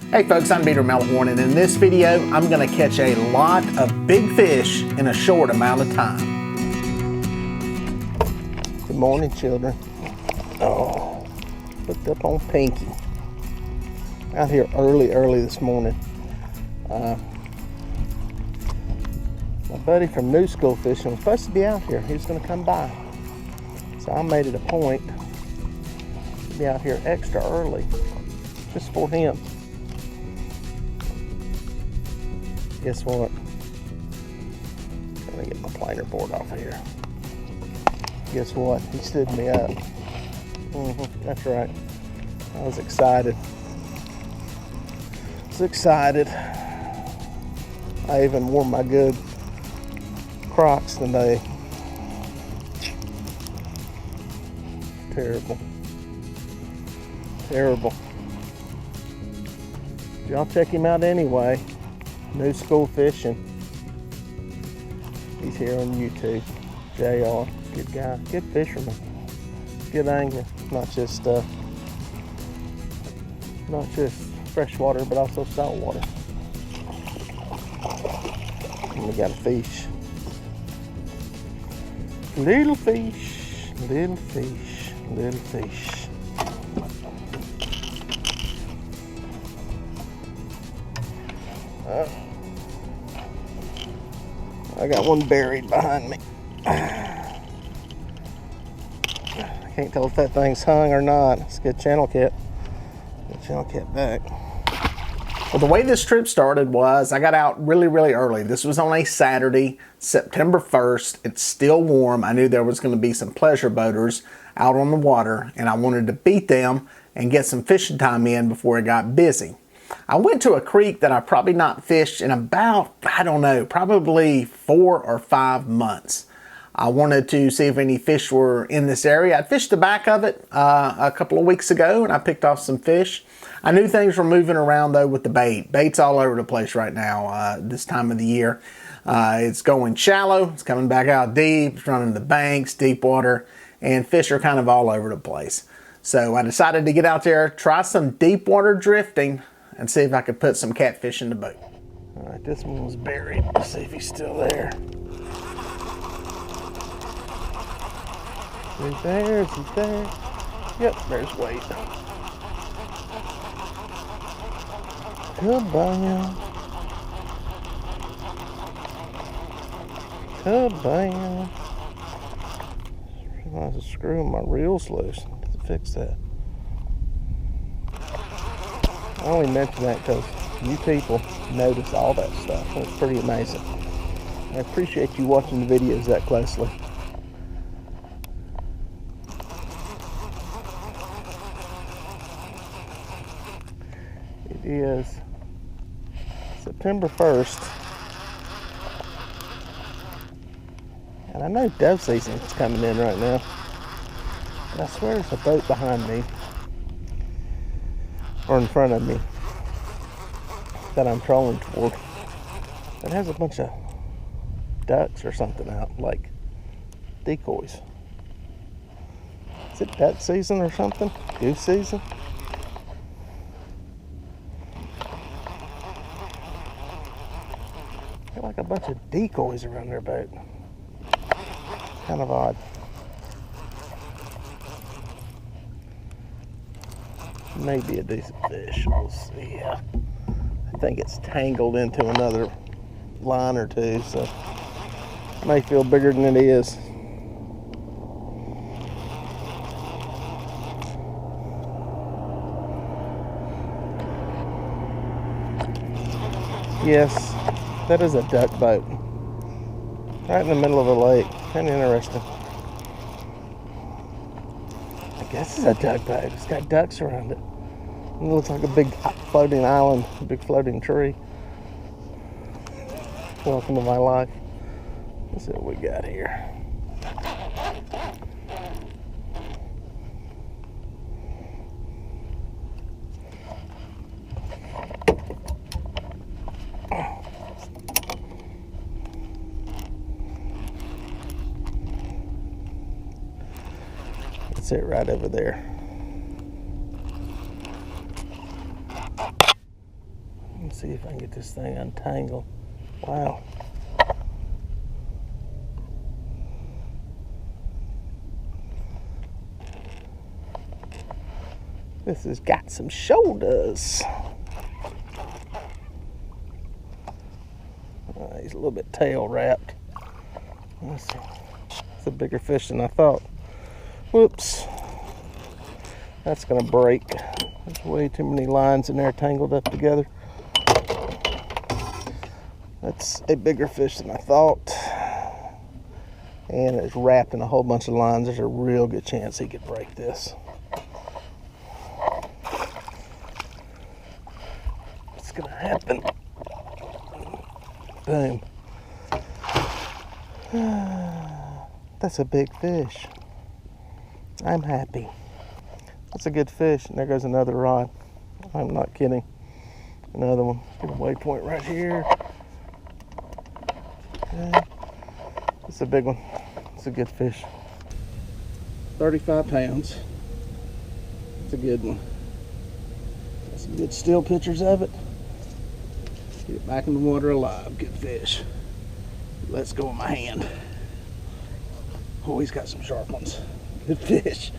Hey folks, I'm Melhorn, and in this video, I'm going to catch a lot of big fish in a short amount of time. Good morning, children. Oh, looked up on Pinky. Out here early this morning. My buddy from New School Fishing was supposed to be out here. He was going to come by. So I made it a point to be out here extra early, just for him. Guess what? Let me get my planer board off of here. Guess what? He stood me up. That's right. I was excited. I even wore my good Crocs today. Terrible. Y'all check him out anyway. New School Fishing. He's here on YouTube. JR, good guy, good fisherman, good angler. Not just freshwater, but also saltwater. And we got a fish. Little fish. I got one buried behind me. I can't tell if that thing's hung or not. It's a good channel cat. Good channel cat back. Well, the way this trip started was I got out really early. This was on a Saturday, September 1st. It's still warm. I knew there was going to be some pleasure boaters out on the water, and I wanted to beat them and get some fishing time in before it got busy. I went to a creek that I probably not fished in about, I don't know, probably 4 or 5 months. I wanted to see if any fish were in this area. I fished the back of it a couple of weeks ago, and I picked off some fish. I knew things were moving around though with the bait. Bait's all over the place right now this time of the year. It's going shallow, it's coming back out deep, it's running the banks, deep water, and fish are kind of all over the place. So I decided to get out there, try some deep water drifting, and see if I could put some catfish in the boat. All right, this one was buried. Let's see if he's still there. Is he there? Is he there? Yep, there's weight. Kabam. I have to screw my reels loose to fix that. I only mention that because you people notice all that stuff. It's pretty amazing. I appreciate you watching the videos that closely. It is September 1st. And I know dove season is coming in right now. But I swear there's a boat behind me, or in front of me, that I'm trolling toward. It has a bunch of ducks or something out, like decoys. Is it duck season or something? Goose season? I feel like a bunch of decoys around their boat. Kind of odd. Maybe a decent fish. We'll see. I think it's tangled into another line or two, so it may feel bigger than it is. Yes, that is a duck boat. Right in the middle of a lake. Kind of interesting. I guess it's a duck boat. It's got ducks around it. It looks like a big floating island, a big floating tree. Welcome to my life. Let's see what we got here. That's it right over there. Let's see if I can get this thing untangled. Wow. This has got some shoulders. He's a little bit tail wrapped. It's a bigger fish than I thought. Whoops. That's gonna break. There's way too many lines in there tangled up together. That's a bigger fish than I thought. And it's wrapped in a whole bunch of lines. There's a real good chance he could break this. What's gonna happen? Boom. That's a big fish. I'm happy. That's a good fish. And there goes another rod. I'm not kidding. Another one. Get a waypoint right here. Okay. It's a big one. It's a good fish. 35 pounds. It's a good one. Got some good still pictures of it. Get it back in the water alive. Good fish. Let's go in my hand. Oh, he's got some sharp ones. Good fish.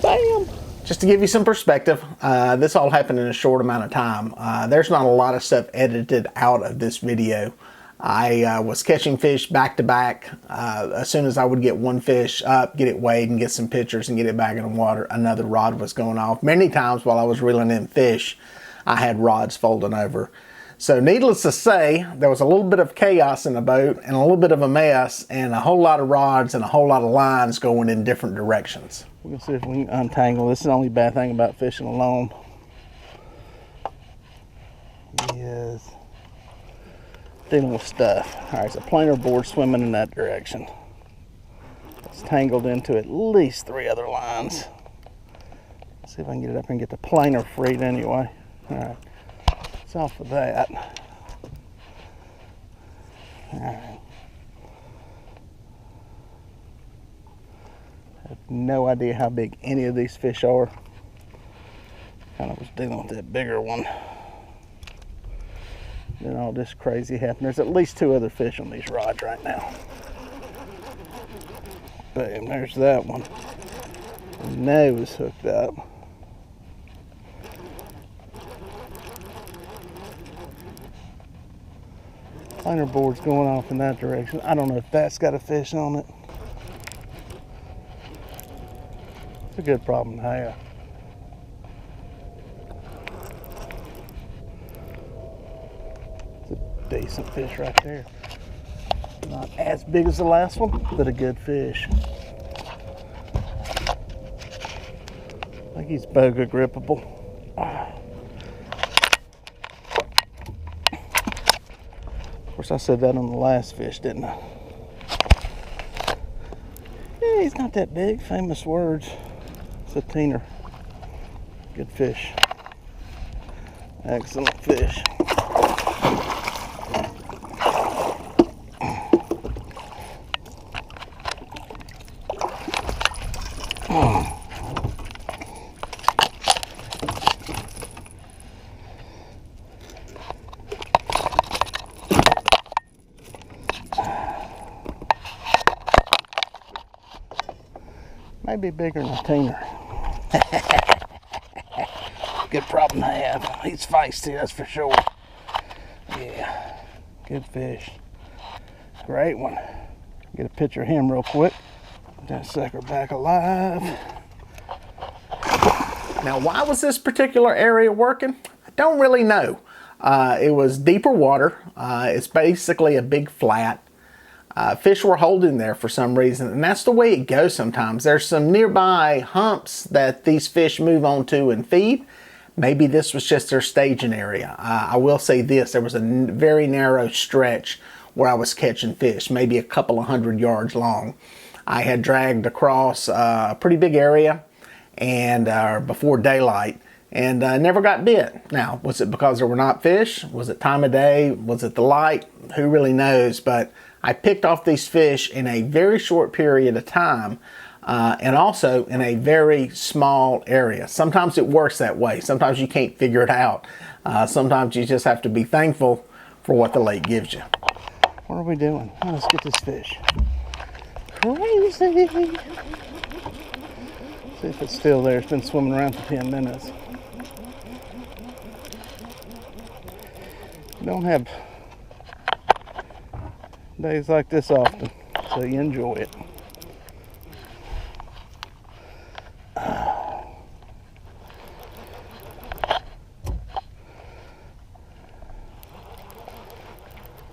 Bam! Just to give you some perspective, this all happened in a short amount of time. There's not a lot of stuff edited out of this video. I was catching fish back to back. As soon as I would get one fish up, get it weighed and get some pictures and get it back in the water, another rod was going off. Many times while I was reeling in fish, I had rods folding over. So needless to say, there was a little bit of chaos in the boat and a little bit of a mess and a whole lot of rods and a whole lot of lines going in different directions. We're gonna see if we can untangle. This is the only bad thing about fishing alone. Yes. Dealing with stuff. All right, so planer board swimming in that direction. It's tangled into at least 3 other lines. Let's see if I can get it up here and get the planer freed anyway. All right. Off of that. All right. I have no idea how big any of these fish are. Kind of was dealing with that bigger one. Then all this crazy happened. There's at least 2 other fish on these rods right now. Boom, there's that one. The nose hooked up. Liner board's going off in that direction. I don't know if that's got a fish on it. It's a good problem to have. It's a decent fish right there. Not as big as the last one, but a good fish. I think he's boga grippable. Of course, I said that on the last fish, didn't I? Yeah, he's not that big. Famous words. It's a teener. Good fish. Excellent fish. Maybe bigger than a teener. Good problem to have. He's feisty, that's for sure. Yeah, good fish. Great one. Get a picture of him real quick. Get that sucker back alive. Now, why was this particular area working? I don't really know. It was deeper water. It's basically a big flat. Fish were holding there for some reason, and that's the way it goes sometimes. There's some nearby humps that these fish move on to and feed. Maybe this was just their staging area. I will say this, there was a very narrow stretch where I was catching fish, maybe a couple of 100 yards long. I had dragged across a pretty big area and before daylight, and never got bit. Now, was it because there were not fish? Was it time of day? Was it the light? Who really knows? But I picked off these fish in a very short period of time. and also in a very small area. Sometimes it works that way. Sometimes you can't figure it out. Sometimes you just have to be thankful for what the lake gives you. What are we doing? Oh, let's get this fish. Crazy. See if it's still there. It's been swimming around for 10 minutes. You don't have days like this often, so you enjoy it.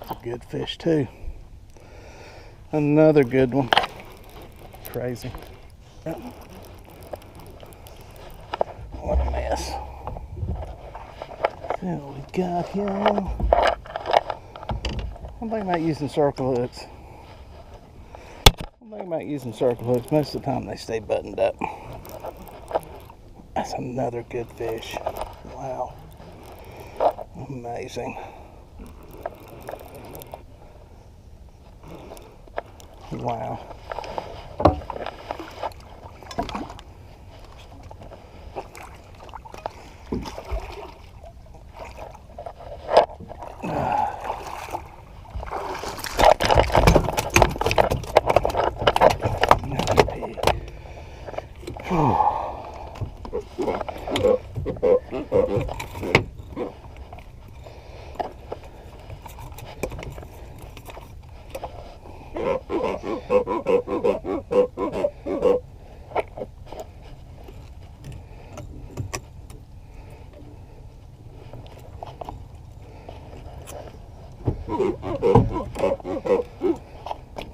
It's a good fish too. Another good one. Crazy. What a mess. See what we got here. I'm thinking about using circle hooks. Most of the time they stay buttoned up. That's another good fish. Wow. Amazing. Wow.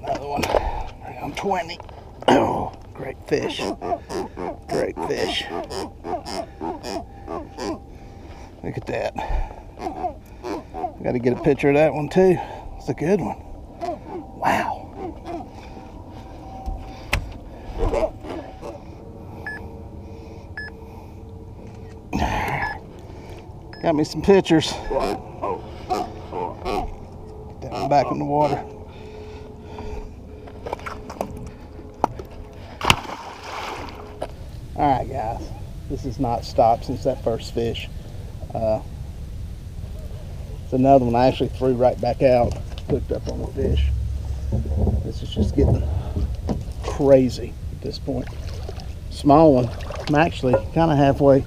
Another one. Bring on 20. Oh, great fish. Great fish. Look at that. Got to get a picture of that one too. It's a good one. Wow. Got me some pictures. Get that one back in the water. Alright guys, this has not stopped since that first fish. It's another one I actually threw right back out, hooked up on the fish. This is just getting crazy at this point. Small one, I'm actually kind of halfway.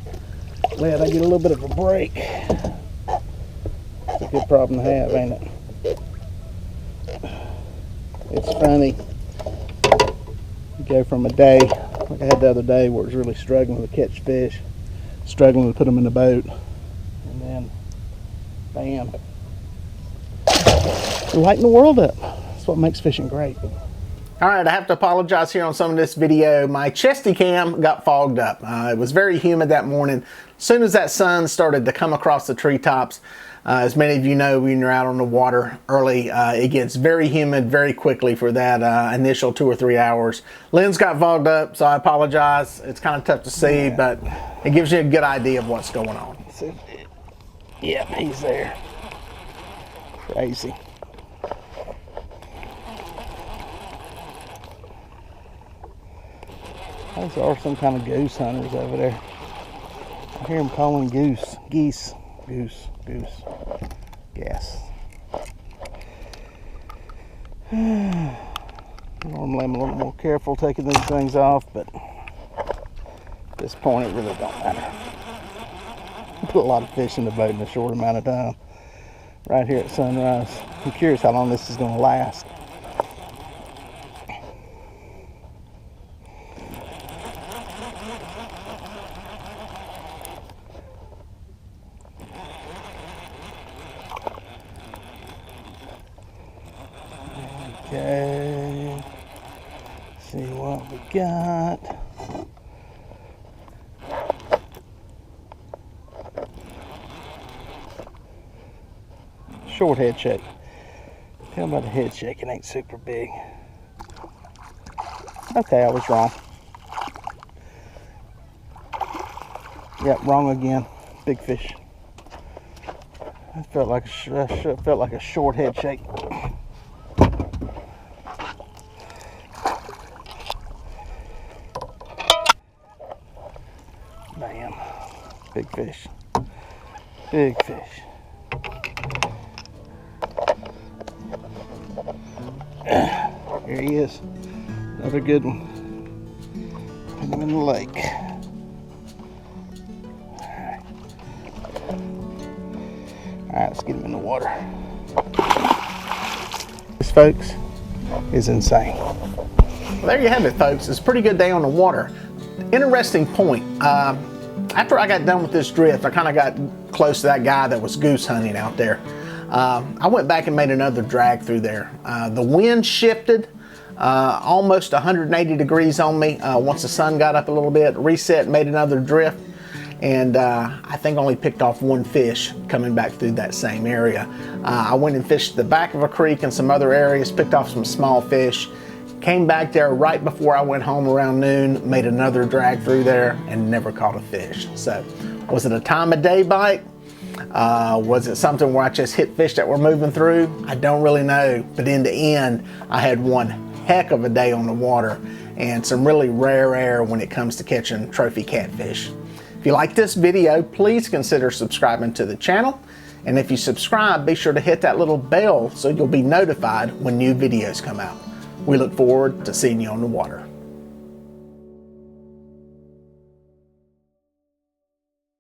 Glad I get a little bit of a break. It's a good problem to have, ain't it? It's funny. You go from a day like I had the other day where it was really struggling to catch fish, struggling to put them in the boat, and then bam, you're lighting the world up. That's what makes fishing great. All right, I have to apologize here on some of this video. My chesty cam got fogged up. It was very humid that morning. As soon as that sun started to come across the treetops, as many of you know, when you're out on the water early, it gets very humid very quickly for that initial 2 or 3 hours. Lens got fogged up, so I apologize. It's kind of tough to see, but it gives you a good idea of what's going on. Yep, he's there. Crazy. Those are some kind of goose hunters over there. I hear them calling geese. Yes. Normally I'm a little more careful taking these things off, but at this point it really don't matter. I put a lot of fish in the boat in a short amount of time. Right here at sunrise. I'm curious how long this is going to last. Okay, see what we got. Short head shake. Tell me about the head shake, it ain't super big. Okay, I was wrong. Yep, wrong again. Big fish. That felt like a short head shake. Big fish. Big fish. Here he is. Another good one. Put him in the lake. Alright, let's get him in the water. This, folks, is insane. Well, there you have it, folks. It's a pretty good day on the water. Interesting point. After I got done with this drift, I kind of got close to that guy that was goose hunting out there. I went back and made another drag through there. The wind shifted almost 180 degrees on me once the sun got up a little bit, reset, made another drift, and I think only picked off one fish coming back through that same area. I went and fished the back of a creek and some other areas, picked off some small fish, came back there right before I went home around noon, made another drag through there, and never caught a fish. So, was it a time of day bite? Was it something where I just hit fish that were moving through? I don't really know, but in the end, I had one heck of a day on the water and some really rare air when it comes to catching trophy catfish. If you like this video, please consider subscribing to the channel. And if you subscribe, be sure to hit that little bell so you'll be notified when new videos come out. We look forward to seeing you on the water.